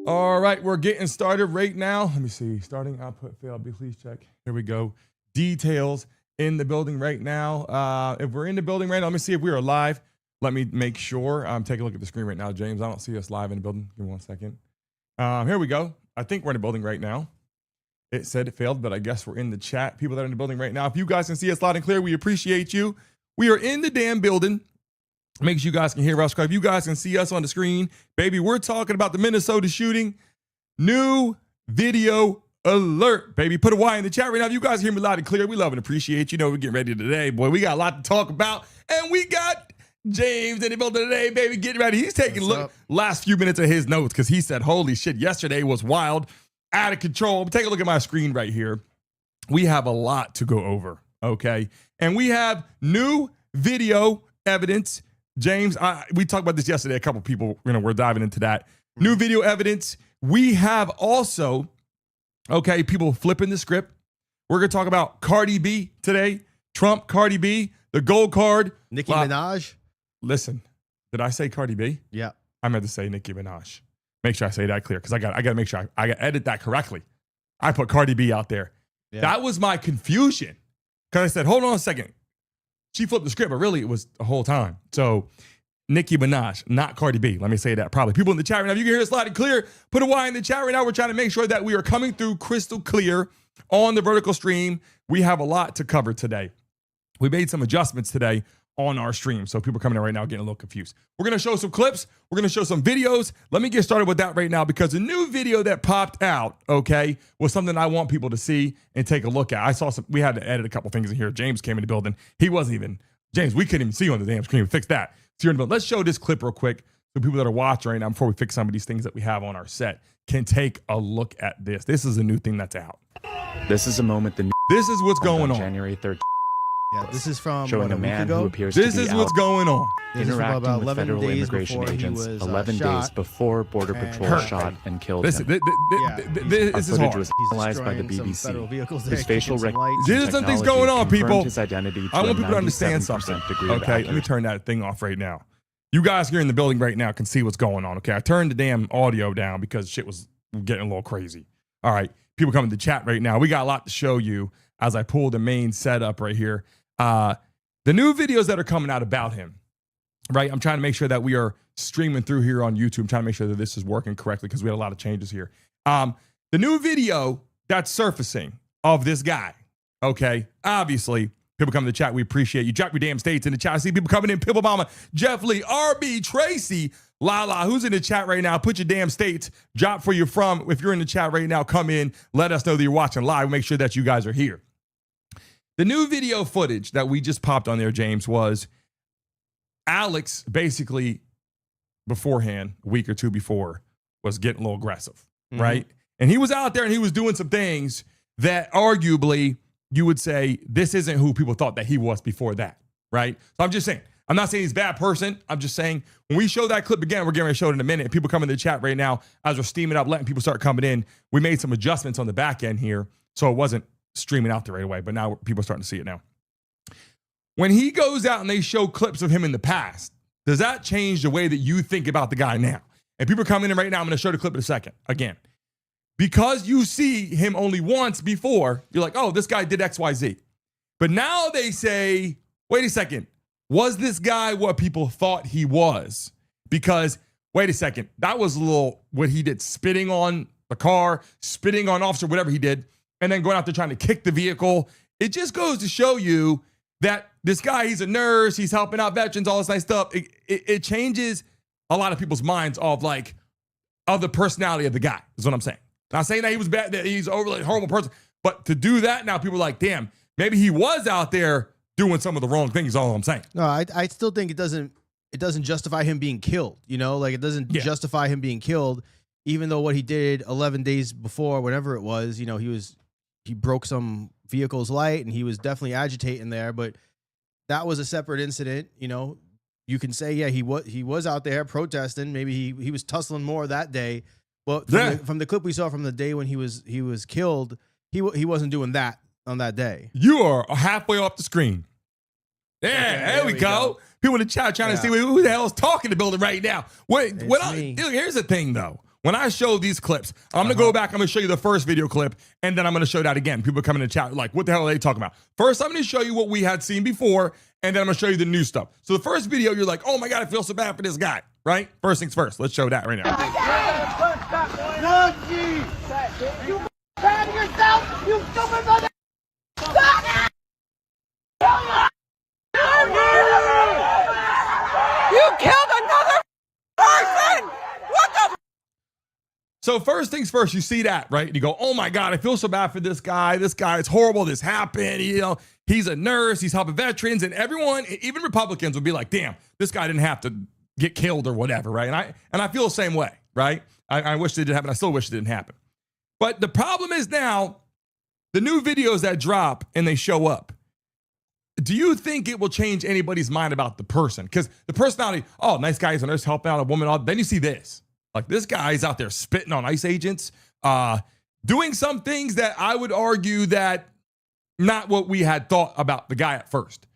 All right, we're getting started right now. Let me see. Starting output failed. Please check. Here we go. Details in the building right now. If we're in the building right now, let me see if we are live. Let me make sure. I'm taking a look at the screen right now, James. I don't see us live in the building. Give me 1 second. Here we go. I think we're in the building right now. It said it failed, but I guess we're in the chat. People that are in the building right now. If you guys can see us loud and clear, we appreciate you. We are in the damn building. Make sure you guys can hear us. If you guys can see us on the screen, baby, we're talking about the Minnesota shooting. New video alert, baby. Put a Y in the chat right now. If you guys hear me loud and clear, we love and appreciate you. Know we're getting ready today, boy. We got a lot to talk about, and we got James in the building today, baby. Getting ready. He's taking a look last few minutes of his notes because he said, "Holy shit, yesterday was wild, out of control." Take a look at my screen right here. We have a lot to go over, okay? And we have new video evidence. James, we talked about this yesterday. A couple people, we're diving into that. New video evidence. We have also, okay, people flipping the script. We're going to talk about Cardi B today. Trump, Cardi B, the gold card. Nicki Minaj. Listen, did I say Cardi B? Yeah. I meant to say Nicki Minaj. Make sure I say that clear because I got to make sure I edit that correctly. I put Cardi B out there. Yeah. That was my confusion because I said, hold on a second. She flipped the script, but really it was the whole time. So Nicki Minaj, not Cardi B. Let me say that probably. People in the chat right now, if you can hear us loud and clear, put a Y in the chat right now. We're trying to make sure that we are coming through crystal clear on the vertical stream. We have a lot to cover today. We made some adjustments today on our stream. So people coming in right now getting a little confused. We're going to show some clips. We're going to show some videos. Let me get started with that right now because the new video that popped out, okay, was something I want people to see and take a look at. I saw we had to edit a couple things in here. James came in the building. He wasn't even, James, we couldn't even see you on the damn screen. We fixed that. So you're in the building. Let's show this clip real quick so people that are watching right now before we fix some of these things that we have on our set can take a look at this. This is a new thing that's out. This is a moment this is what's going on. January 3rd. Yeah, this is from showing a man who appears this to be is what's going on. Interacting with federal immigration agents 11 days before Border Patrol shot and killed him. This is hard. Was analyzed by the BBC. His facial recognition there's some things going on, people. His identity I want people to understand something. Okay, let me turn that thing off right now. You guys here in the building right now can see what's going on. Okay, I turned the damn audio down because shit was getting a little crazy. All right, people coming to chat right now. We got a lot to show you as I pull the main setup right here. The new videos that are coming out about him, right? I'm trying to make sure that we are streaming through here on YouTube. I'm trying to make sure that this is working correctly because we had a lot of changes here. The new video that's surfacing of this guy, okay? Obviously, people come to the chat. We appreciate you. Drop your damn states in the chat. I see people coming in. Pip Obama, Jeff Lee, RB, Tracy, Lala. Who's in the chat right now? Put your damn states. Drop where you're from. If you're in the chat right now, come in. Let us know that you're watching live. Make sure that you guys are here. The new video footage that we just popped on there, James, was Alex basically beforehand, a week or two before, was getting a little aggressive, right? And he was out there and he was doing some things that arguably you would say this isn't who people thought that he was before that, right? So I'm just saying, I'm not saying he's a bad person. I'm just saying when we show that clip again, we're getting ready to show it in a minute. People come in the chat right now as we're steaming up, letting people start coming in. We made some adjustments on the back end here, so it wasn't streaming out there right away, but now people are starting to see it now. When he goes out and they show clips of him in the past, does that change the way that you think about the guy now? And people are coming in right now. I'm going to show the clip in a second. Again, because you see him only once before, you're like, oh, this guy did X, Y, Z. But now they say, wait a second, was this guy what people thought he was? Because, wait a second, that was a little, what he did, spitting on the car, spitting on officer, whatever he did, and then going out there trying to kick the vehicle. It just goes to show you that this guy, he's a nurse, he's helping out veterans, all this nice stuff. It changes a lot of people's minds of the personality of the guy, is what I'm saying. Not saying that he was bad, that he's overly horrible person, but to do that now, people are like, damn, maybe he was out there doing some of the wrong things, is all I'm saying. No, I still think it doesn't justify him being killed, you know? Like, it doesn't justify him being killed, even though what he did 11 days before, whenever it was, you know, he broke some vehicle's light and he was definitely agitating there, but that was a separate incident. You know, you can say, yeah, he was out there protesting. Maybe he was tussling more that day, but from the clip we saw from the day when he was killed, he wasn't doing that on that day. You are halfway off the screen. Yeah, there we go. People in the chat trying to see who the hell is talking in the building right now. Here's the thing though. when I show these clips, I'm going to go back. I'm going to show you the first video clip, and then I'm going to show that again. People come in the chat like, what the hell are they talking about? First, I'm going to show you what we had seen before, and then I'm going to show you the new stuff. So the first video, you're like, oh my God, I feel so bad for this guy, right? First things first. Let's show that right now. You bad yourself, you stupid mother. You killed another person! What the? So first things first, you see that, right? And you go, oh my God, I feel so bad for this guy. This guy, it's horrible. This happened. You know, he's a nurse. He's helping veterans. And everyone, even Republicans would be like, damn, this guy didn't have to get killed or whatever, right? And I feel the same way, right? I wish it didn't happen. I still wish it didn't happen. But the problem is now, the new videos that drop and they show up, do you think it will change anybody's mind about the person? Because the personality, oh, nice guy, he's a nurse helping out a woman. Then you see this. Like this guy's out there spitting on ICE agents, doing some things that I would argue that not what we had thought about the guy at first.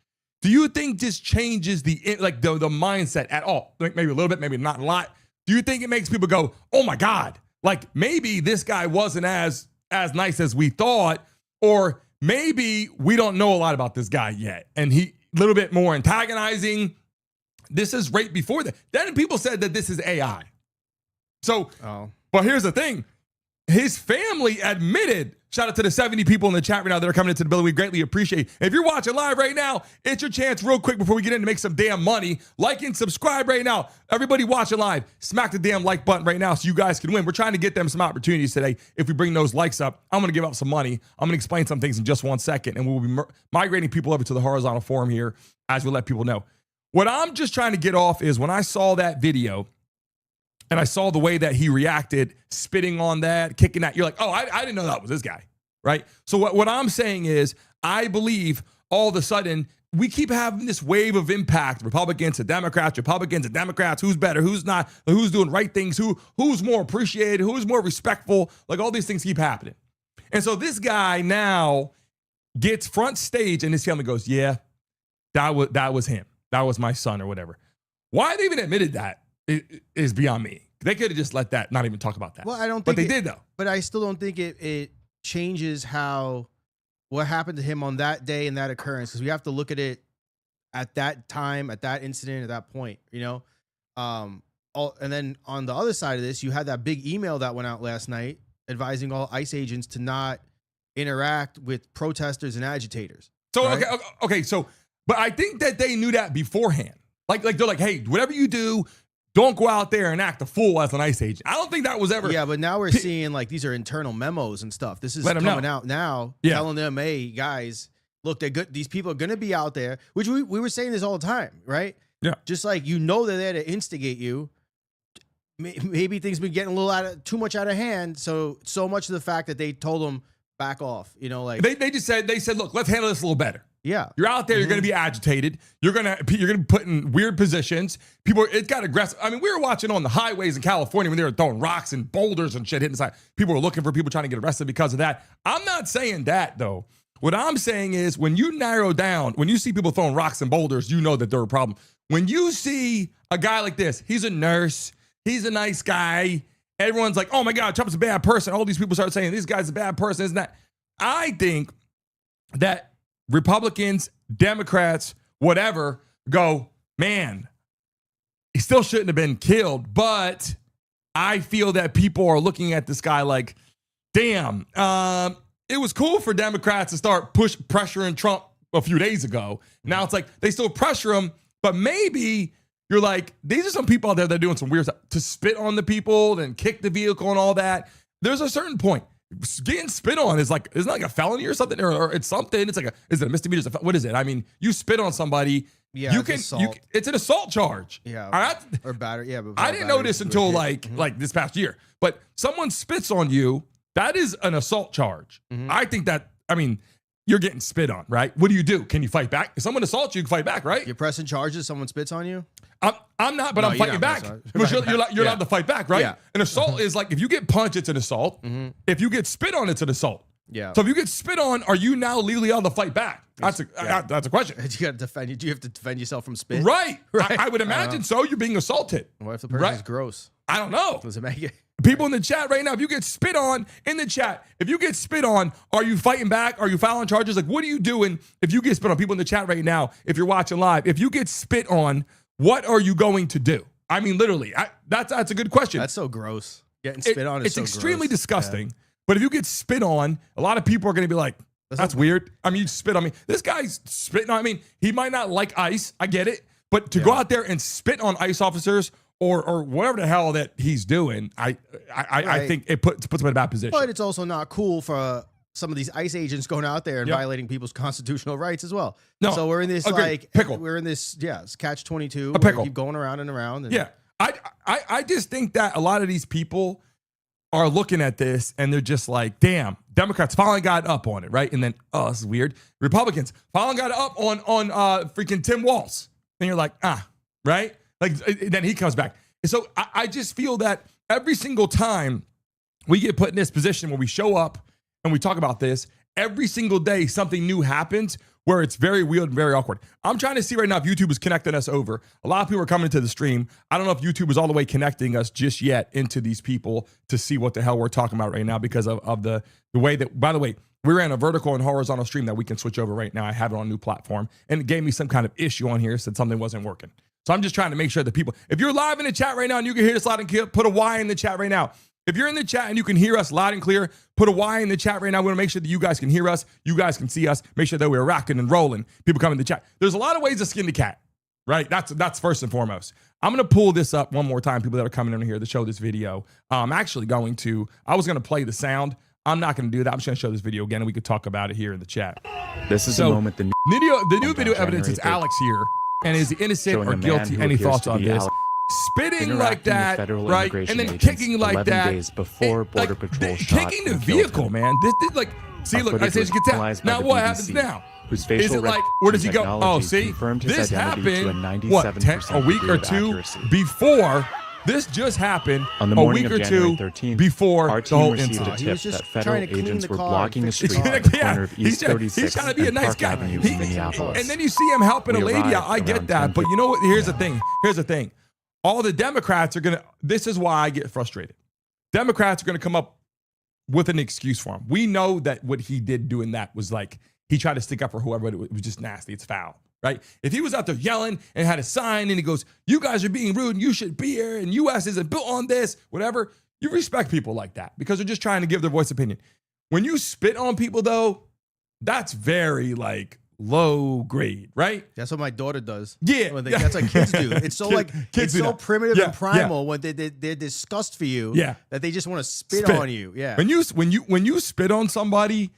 Do you think this changes the mindset at all? Like maybe a little bit, maybe not a lot. Do you think it makes people go, oh my God, like maybe this guy wasn't as nice as we thought, or maybe we don't know a lot about this guy yet, and he a little bit more antagonizing. This is right before that. Then people said that this is AI. So, but here's the thing. His family admitted, shout out to the 70 people in the chat right now that are coming into the building. We greatly appreciate it. If you're watching live right now, it's your chance real quick before we get in to make some damn money. Like and subscribe right now. Everybody watching live, smack the damn like button right now so you guys can win. We're trying to get them some opportunities today. If we bring those likes up, I'm going to give out some money. I'm going to explain some things in just 1 second, and we'll be migrating people over to the horizontal forum here as we let people know. What I'm just trying to get off is when I saw that video, and I saw the way that he reacted, spitting on that, kicking that. You're like, oh, I didn't know that was this guy, right? So what I'm saying is, I believe all of a sudden we keep having this wave of impact, Republicans to Democrats, who's better, who's not, who's doing right things, who's more appreciated, who's more respectful. Like all these things keep happening. And so this guy now gets front stage, and his family goes, yeah, that was him. That was my son or whatever. Why they even admitted that is beyond me. They could have just let that, not even talk about that. Well, I don't think but they did though. But I still don't think it changes what happened to him on that day and that occurrence, because we have to look at it at that time, at that incident, at that point, you know? And then on the other side of this, you had that big email that went out last night advising all ICE agents to not interact with protesters and agitators. So, right? okay. So, but I think that they knew that beforehand. Like they're like, hey, whatever you do, don't go out there and act a fool as an ICE agent. I don't think that was ever. Yeah, but now we're seeing like these are internal memos and stuff. This is coming out now, telling them, hey, guys, look, they're good. These people are going to be out there, which we were saying this all the time, right? Yeah. Just like, they're there to instigate you. Maybe things been getting a little too much out of hand. So much of the fact that they told them back off, you know, like they said, look, let's handle this a little better. Yeah, you're out there. You're going to be agitated. You're going to be put in weird positions. It got aggressive. I mean, we were watching on the highways in California when they were throwing rocks and boulders and shit hitting the side. People were looking for people trying to get arrested because of that. I'm not saying that though. What I'm saying is when you narrow down, when you see people throwing rocks and boulders, you know that they're a problem. When you see a guy like this, he's a nurse. He's a nice guy. Everyone's like, oh my God, Trump's a bad person. All these people start saying this guy's a bad person. Isn't that? I think that Republicans, Democrats, whatever, go, man, he still shouldn't have been killed. But I feel that people are looking at this guy like, damn, it was cool for Democrats to start pressuring Trump a few days ago. Now it's like they still pressure him, but maybe you're like, these are some people out there that are doing some weird stuff to spit on the people and kick the vehicle and all that. There's a certain point. Getting spit on isn't like a felony or something, or it's something. It's like is it a misdemeanor? What is it? I mean, you spit on somebody. Yeah, it's an assault charge. Yeah, all right? Or battery. Yeah, but I didn't know this until like this past year. But someone spits on you, that is an assault charge. I think that. I mean, you're getting spit on, right? What do? Can you fight back? If someone assaults you, you can fight back, right? You're pressing charges. Someone spits on you. I'm not, but no, I'm fighting back. But you're allowed to fight back, right? Yeah. An assault is like if you get punched, it's an assault. If you get spit on, it's an assault. Yeah. So if you get spit on, are you now legally allowed to fight back? That's a question. You got to defend. Do you have to defend yourself from spit? Right. I would imagine so. You're being assaulted. What if the person is gross? I don't know. Does it make it? People in the chat right now, if you get spit on in the chat, if you get spit on, are you fighting back? Are you filing charges? Like, what are you doing if you get spit on? People in the chat right now, if you're watching live, if you get spit on, what are you going to do? I mean, literally, that's a good question. That's so gross. Getting spit on is it's so extremely gross. disgusting. Yeah. But if you get spit on, a lot of people are going to be like, that's weird. I mean, you spit on me. This guy's spitting on. I mean, he might not like ICE. I get it. But to go out there and spit on ICE officers or whatever the hell that he's doing, I think it puts him in a bad position. But it's also not cool for some of these ICE agents going out there and violating people's constitutional rights as well. No, so we're in this pickle. We're in this it's catch-22. A pickle. We keep going around and around. And I just think that a lot of these people are looking at this and they're just like, damn, Democrats finally got up on it, right? And then, oh, this is weird. Republicans finally got up on freaking Tim Walz. And you're like, right? Like, then he comes back. And so I just feel that every single time we get put in this position where we show up and we talk about this, every single day something new happens where it's very weird and very awkward. I'm trying to see right now if YouTube is connecting us over. A lot of people are coming to the stream. I don't know if YouTube is all the way connecting us just yet into these people to see what the hell we're talking about right now because of the way that, by the way, we ran a vertical and horizontal stream that we can switch over right now. I have it on a new platform, and it gave me some kind of issue on here, said something wasn't working. So I'm just trying to make sure that people, if you're live in the chat right now and you can hear us loud and clear, put a Y in the chat right now. If you're in the chat and you can hear us loud and clear, put a Y in the chat right now. We want to make sure that you guys can hear us. You guys can see us. Make sure that we're rocking and rolling. People come in the chat. There's a lot of ways to skin the cat, right? That's first and foremost. I'm going to pull this up one more time, people that are coming in here to show this video. I'm actually going to, I was going to play the sound. I'm not going to do that. I'm just going to show this video again, and we could talk about it here in the chat. This is the moment the new video evidence is Alex here, and is innocent or guilty. Any thoughts on this? Spitting like that, right, and then kicking like that. Days before Border Patrol kicking the vehicle, man. This like, see, look, I say you can tell. Now what happens now? Whose is it like, where does he go? Oh, see, this happened, what, a week or two before. This just happened on the morning a week or two 13th, before our the whole received incident. a tip that federal agents were blocking a street at the corner of East 36 trying to be a nice guy. Avenue in Minneapolis. And then you see him helping a lady out. I get that. But you know what? Here's the thing. Here's the thing. All the Democrats are going to, this is why I get frustrated. Democrats are going to come up with an excuse for him. We know that what he did doing that was like, he tried to stick up for whoever, it was just nasty. It's foul. Right? If he was out there yelling and had a sign and he goes, you guys are being rude and you should be here and U.S. isn't built on this, whatever, you respect people like that because they're just trying to give their voice opinion. When you spit on people, though, that's very like low grade, right? That's what my daughter does. Yeah. That's what kids do. It's so it's so primitive and primal when they're disgust for you that they just want to spit on you. Yeah. When you spit on somebody,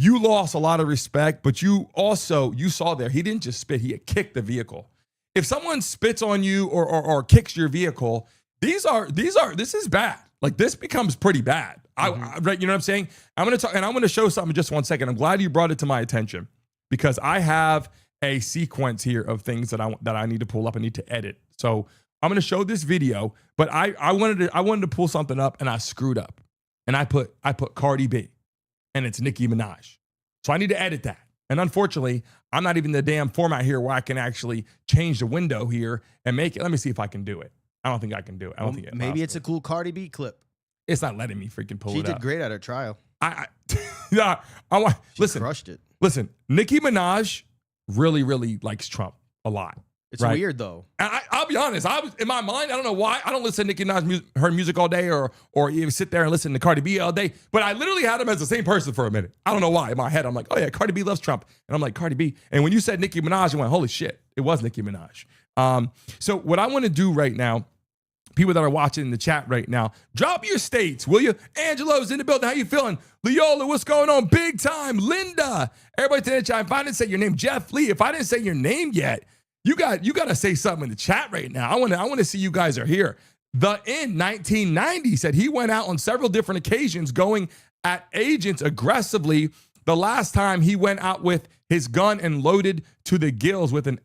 you lost a lot of respect, but you saw there, he didn't just spit, he had kicked the vehicle. If someone spits on you or kicks your vehicle, this is bad. Like this becomes pretty bad. Right? You know what I'm saying? I'm going to talk, and I'm going to show something in just 1 second. I'm glad you brought it to my attention because I have a sequence here of things that I need to pull up. I need to edit. So I'm going to show this video, but I wanted to pull something up and I screwed up. And I put Cardi B. And it's Nicki Minaj. So I need to edit that. And unfortunately, I'm not even the damn format here where I can actually change the window here and make it. Let me see if I can do it. I don't think I can do it. I don't think maybe it's a cool Cardi B clip. It's not letting me freaking pull it up. She did great at her trial. Listen, crushed it. Listen, Nicki Minaj really, really likes Trump a lot. It's weird though. And I'll be honest. I was in my mind. I don't know why. I don't listen to Nicki Minaj her music all day, or even sit there and listen to Cardi B all day. But I literally had them as the same person for a minute. I don't know why. In my head, I'm like, oh yeah, Cardi B loves Trump, and I'm like Cardi B. And when you said Nicki Minaj, I went, holy shit, it was Nicki Minaj. So what I want to do right now, people that are watching in the chat right now, drop your states, will you? Angelo's in the building. How you feeling? Leola, what's going on? Big time. Linda, everybody in the chat. If I didn't say your name, Jeff Lee. If I didn't say your name yet. You got to say something in the chat right now. I want to see you guys are here. The in 1990 said he went out on several different occasions going at agents aggressively. The last time he went out with his gun and loaded to the gills with an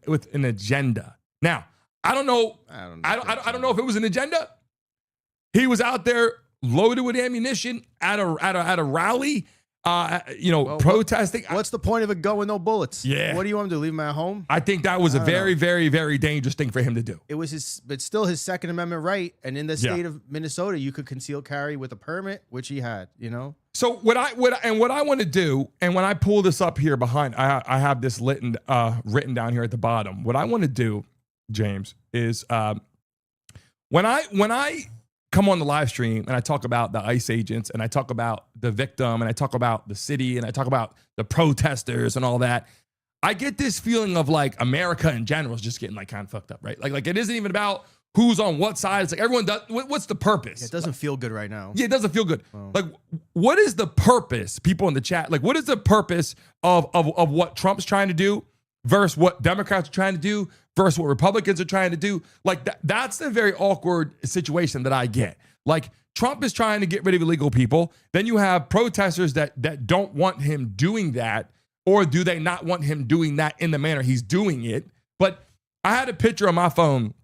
agenda. Now, I don't know. I don't know if it was an agenda. He was out there loaded with ammunition at a rally. protesting. What's the point of it going no bullets? Yeah. What do you want him to do? Leave him at home? I think that was a very, very, very dangerous thing for him to do. It was but still his Second Amendment right. And in the state of Minnesota, you could conceal carry with a permit, which he had, So what I want to do, and when I pull this up here behind, I have this written down here at the bottom. What I want to do, James, is when I come on the live stream and I talk about the ICE agents and I talk about the victim and I talk about the city and I talk about the protesters and all that, I get this feeling of like America in general is just getting like kind of fucked up, right? Like it isn't even about who's on what side. It's like everyone does. What's the purpose? It doesn't feel good right now. Yeah, it doesn't feel good. Oh. Like, what is the purpose? People in the chat, like, what is the purpose of what Trump's trying to do versus what Democrats are trying to do versus what Republicans are trying to do? Like, that's a very awkward situation that I get. Like, Trump is trying to get rid of illegal people. Then you have protesters that don't want him doing that, or do they not want him doing that in the manner he's doing it? But I had a picture on my phone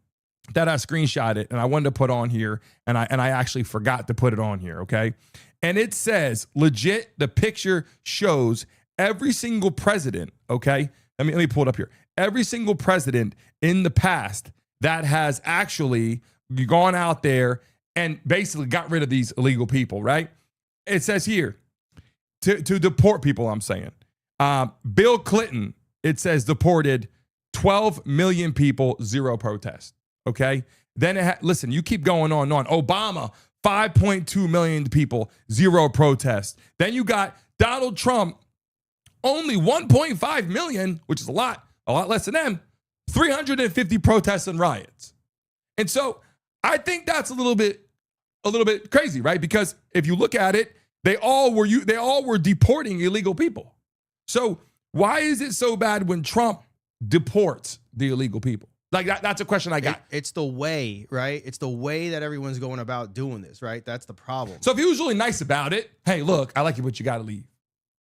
that I screenshotted and I wanted to put on here, and I actually forgot to put it on here, okay? And it says, legit, the picture shows every single president, okay? Let me pull it up here. Every single president in the past that has actually gone out there and basically got rid of these illegal people, right? It says here, to deport people, I'm saying. Bill Clinton, it says, deported 12 million people, 0 protests. Okay. Then listen, you keep going on and on. Obama, 5.2 million people, 0 protests. Then you got Donald Trump, only 1.5 million, which is a lot less than them, 350 protests and riots. And so I think that's a little bit crazy, right? Because if you look at it, they all were deporting illegal people. So why is it so bad when Trump deports the illegal people? Like that's a question I got. It's the way, right? It's the way that everyone's going about doing this, right? That's the problem. So if he was really nice about it, hey, look, I like you, but you got to leave.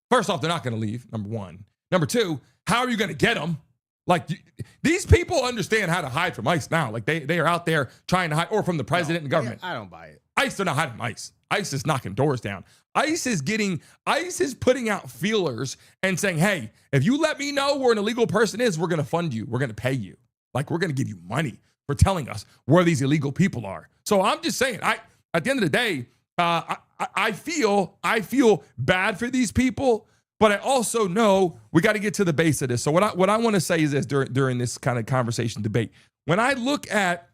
First off, they're not going to leave, number one. Number two, how are you going to get them? Like, these people understand how to hide from ICE now. Like, they are out there trying to hide, or from the president and government. I don't buy it. ICE, they're not hiding from ICE. ICE is knocking doors down. ICE is putting out feelers and saying, hey, if you let me know where an illegal person is, we're going to fund you. We're going to pay you. Like, we're going to give you money for telling us where these illegal people are. So I'm just saying, at the end of the day, I feel bad for these people, but I also know we got to get to the base of this. So what I want to say is this during this kind of conversation debate. When I look at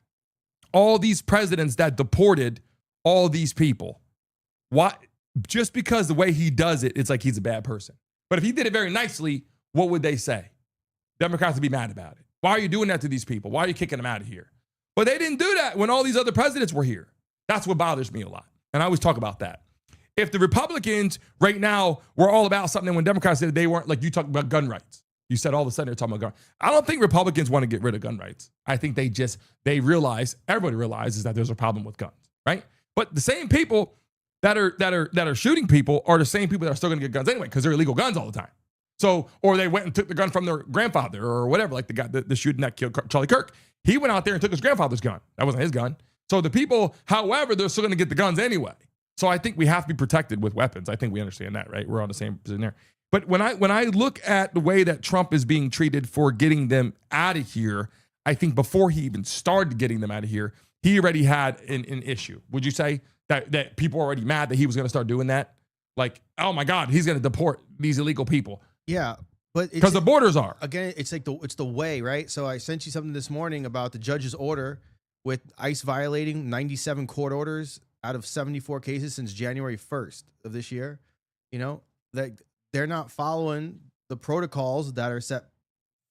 all these presidents that deported all these people, why? Just because the way he does it, it's like he's a bad person. But if he did it very nicely, what would they say? Democrats would be mad about it. Why are you doing that to these people? Why are you kicking them out of here? But they didn't do that when all these other presidents were here. That's what bothers me a lot. And I always talk about that. If the Republicans right now were all about something, when Democrats said they weren't, like you talked about gun rights. You said all of a sudden they're talking about gun. I don't think Republicans want to get rid of gun rights. I think everybody realizes that there's a problem with guns, right? But the same people that are shooting people are the same people that are still going to get guns anyway, because they're illegal guns all the time. So, or they went and took the gun from their grandfather or whatever, like the guy, the shooting that killed Charlie Kirk. He went out there and took his grandfather's gun. That wasn't his gun. So the people, however, they're still going to get the guns anyway. So I think we have to be protected with weapons. I think we understand that, right? We're on the same position there. But when I look at the way that Trump is being treated for getting them out of here, I think before he even started getting them out of here, he already had an issue. Would you say that people are already mad that he was going to start doing that? Like, oh my God, he's going to deport these illegal people. Yeah, but because the borders are, again, it's like it's the way, right? So I sent you something this morning about the judge's order with ICE violating 97 court orders out of 74 cases since January 1st of this year. You know, that they're not following the protocols that are set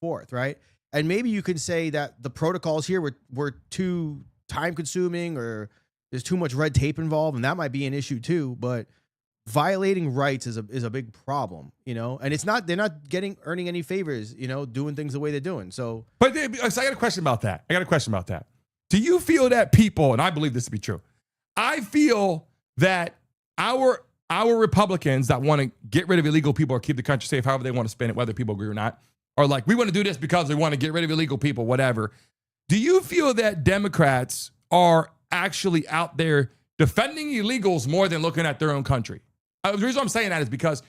forth, right? And maybe you could say that the protocols here were too time consuming, or there's too much red tape involved, and that might be an issue too. But violating rights is a big problem, you know, and they're not earning any favors, you know, doing things the way they're doing. So, but I got a question about that. Do you feel that people, and I believe this to be true, I feel that our Republicans that want to get rid of illegal people or keep the country safe, however they want to spin it, whether people agree or not, are like, we want to do this because we want to get rid of illegal people, whatever. Do you feel that Democrats are actually out there defending illegals more than looking at their own country? The reason I'm saying that is because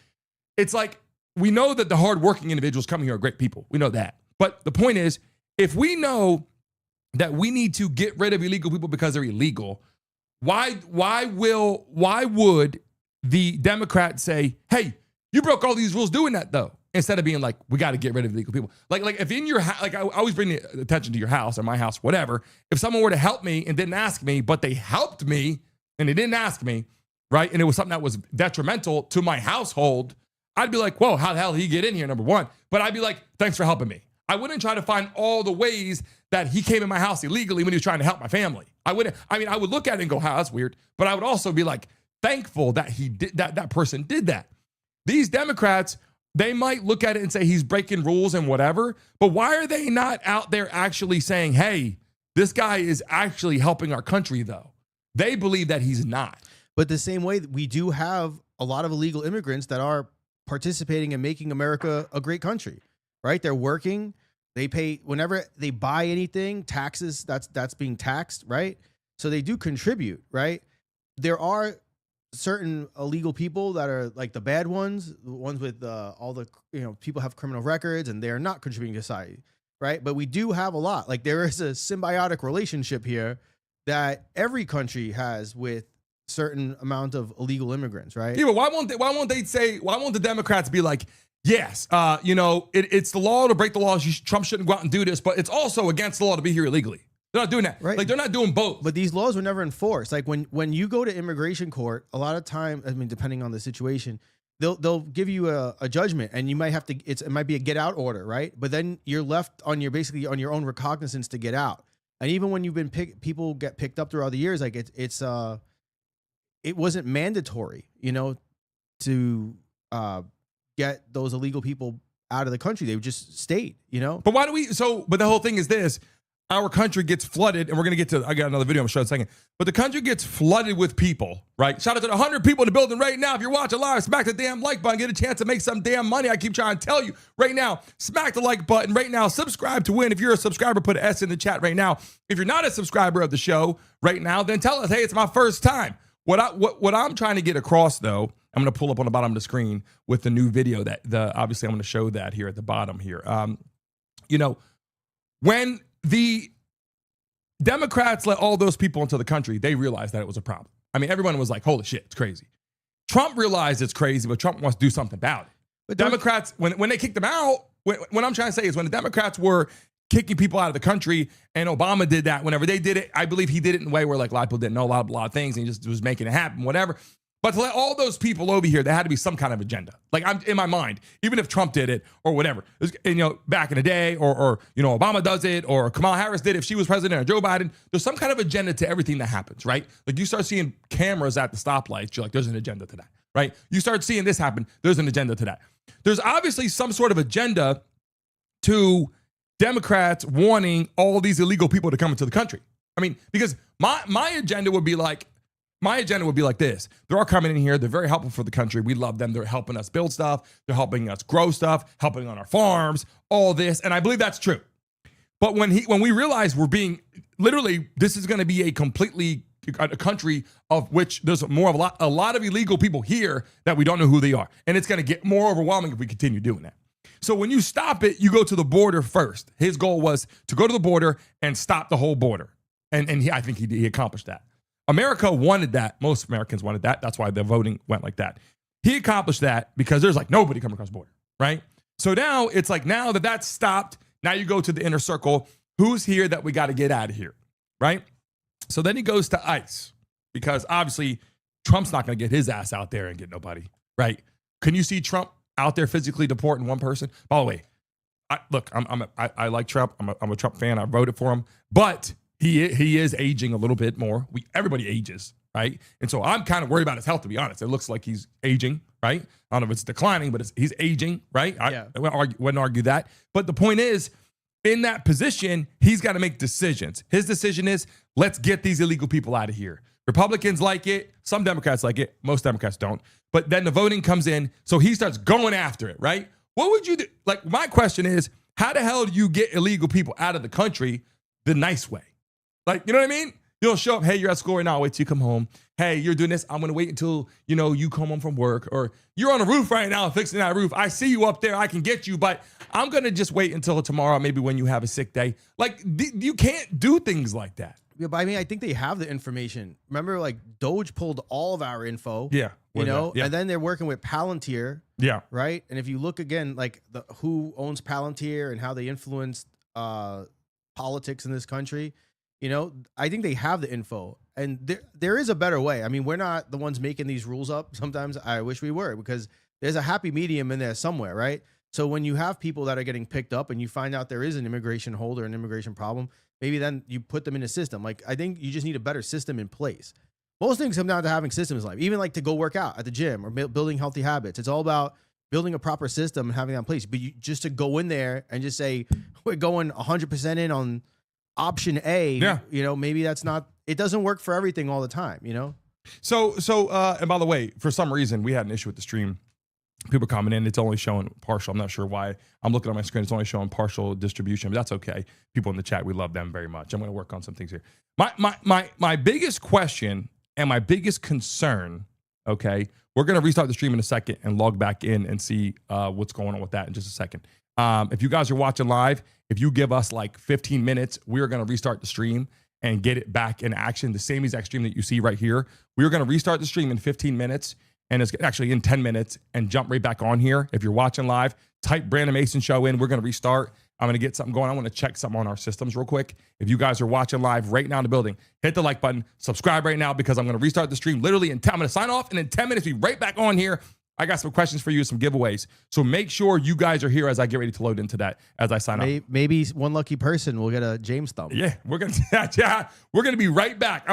it's like, we know that the hardworking individuals coming here are great people. We know that. But the point is, if we know that we need to get rid of illegal people because they're illegal, why would the Democrats say, hey, you broke all these rules doing that though? Instead of being like, we got to get rid of illegal people. Like if in your house, like I always bring the attention to your house or my house, whatever. If someone were to help me and didn't ask me, but they helped me and they didn't ask me, right? And it was something that was detrimental to my household, I'd be like, whoa, how the hell did he get in here, number one? But I'd be like, thanks for helping me. I wouldn't try to find all the ways that he came in my house illegally when he was trying to help my family. I would look at it and go, how, that's weird. But I would also be like, thankful that he did that person did that. These Democrats, they might look at it and say he's breaking rules and whatever, but why are they not out there actually saying, hey, this guy is actually helping our country though? They believe that he's not. But the same way, we do have a lot of illegal immigrants that are participating in making America a great country, right? They're working, they pay, whenever they buy anything, taxes, that's being taxed, right? So they do contribute, right? There are certain illegal people that are like the bad ones, the ones with all the, people have criminal records and they're not contributing to society, right? But we do have a lot. Like there is a symbiotic relationship here that every country has with certain amount of illegal immigrants, right? Yeah, but why won't the Democrats be like, yes, it's the law to break the laws. Trump shouldn't go out and do this, but it's also against the law to be here illegally. They're not doing that. Right. Like they're not doing both. But these laws were never enforced. Like when you go to immigration court, a lot of time, depending on the situation, they'll give you a judgment, and you might have to. It might be a get out order, right? But then you're left on your own recognizance to get out. And even when you've been people get picked up throughout the years, like it wasn't mandatory, to get those illegal people out of the country. They just stayed, But why do we? But the whole thing is this. Our country gets flooded, and we're going to get to, I got another video I'm showing in a second, but the country gets flooded with people, right? Shout out to the 100 people in the building right now. If you're watching live, smack the damn like button, get a chance to make some damn money. I keep trying to tell you right now, smack the like button right now, subscribe to win. If you're a subscriber, put an S in the chat right now. If you're not a subscriber of the show right now, then tell us, hey, it's my first time. What I'm trying to get across though, I'm going to pull up on the bottom of the screen with the new video obviously I'm going to show that here at the bottom here. When the Democrats let all those people into the country, they realized that it was a problem. I mean, everyone was like, holy shit, it's crazy. Trump realized it's crazy, but Trump wants to do something about it. But Democrats, when they kicked them out, what I'm trying to say is when the Democrats were kicking people out of the country, and Obama did that, whenever they did it, I believe he did it in a way where like a lot of people didn't know a lot of things, and he just was making it happen, whatever. But to let all those people over here, there had to be some kind of agenda. Like I'm in my mind, even if Trump did it or whatever, back in the day, or Obama does it, or Kamala Harris did if she was president, or Joe Biden, there's some kind of agenda to everything that happens, right? Like you start seeing cameras at the stoplights, you're like, there's an agenda to that, right? You start seeing this happen, there's an agenda to that. There's obviously some sort of agenda to Democrats wanting all these illegal people to come into the country. I mean, because my agenda would be like this. They're all coming in here. They're very helpful for the country. We love them. They're helping us build stuff. They're helping us grow stuff, helping on our farms, all this. And I believe that's true. But when we realize we're being, literally, this is going to be a country of which there's a lot of illegal people here that we don't know who they are. And it's going to get more overwhelming if we continue doing that. So when you stop it, you go to the border first. His goal was to go to the border and stop the whole border. And I think he accomplished that. America wanted that. Most Americans wanted that. That's why the voting went like that. He accomplished that because there's like nobody coming across the border, right? So now it's like, now that that's stopped, now you go to the inner circle. Who's here that we got to get out of here, right? So then he goes to ICE because obviously Trump's not going to get his ass out there and get nobody, right? Can you see Trump out there physically deporting one person? By the way, I like Trump. I'm a Trump fan. I voted for him, but he is aging a little bit more. Everybody ages, right? And so I'm kind of worried about his health, to be honest. It looks like he's aging, right? I don't know if it's declining, but he's aging, right? Yeah. I wouldn't argue that. But the point is, in that position, he's got to make decisions. His decision is, let's get these illegal people out of here. Republicans like it. Some Democrats like it. Most Democrats don't. But then the voting comes in, so he starts going after it, right? What would you do? Like, my question is, how the hell do you get illegal people out of the country the nice way? Like, you know what I mean? They'll show up. Hey, you're at school right now. I'll wait till you come home. Hey, you're doing this. I'm going to wait until, you come home from work. Or you're on the roof right now fixing that roof. I see you up there. I can get you, but I'm going to just wait until tomorrow, maybe when you have a sick day. Like, you can't do things like that. Yeah, but I mean, I think they have the information. Remember, like, Doge pulled all of our info. Yeah. And then they're working with Palantir. Yeah. Right? And if you look again, like, who owns Palantir and how they influence politics in this country, I think they have the info. And there is a better way. I mean, we're not the ones making these rules up. Sometimes I wish we were, because there's a happy medium in there somewhere, right? So when you have people that are getting picked up and you find out there is an immigration hold or an immigration problem, maybe then you put them in a system. Like, I think you just need a better system in place. Most things come down to having systems in life, even like to go work out at the gym or building healthy habits. It's all about building a proper system and having that in place. But just to go in there and just say, we're going 100% in on option A, maybe that's not, it doesn't work for everything all the time, So, and by the way, for some reason, we had an issue with the stream. People coming in, it's only showing partial. I'm not sure why. I'm looking at my screen, it's only showing partial distribution, but that's okay. People in the chat, we love them very much. I'm going to work on some things here. My biggest question and my biggest concern, okay, we're going to restart the stream in a second and log back in and see what's going on with that in just a second. If you guys are watching live, if you give us like 15 minutes, we're going to restart the stream and get it back in action. The same exact stream that you see right here. We're going to restart the stream in 15 minutes. And it's actually in 10 minutes and jump right back on here. If you're watching live, type Brandon Mason Show in. We're going to restart. I'm going to get something going. I want to check something on our systems real quick. If you guys are watching live right now in the building, hit the like button, subscribe right now, because I'm going to restart the stream literally in 10. I'm going to sign off, and in 10 minutes, be right back on here. I got some questions for you, some giveaways. So make sure you guys are here as I get ready to load into that as I sign off. Maybe one lucky person will get a James thumb. Yeah, we're going to be right back.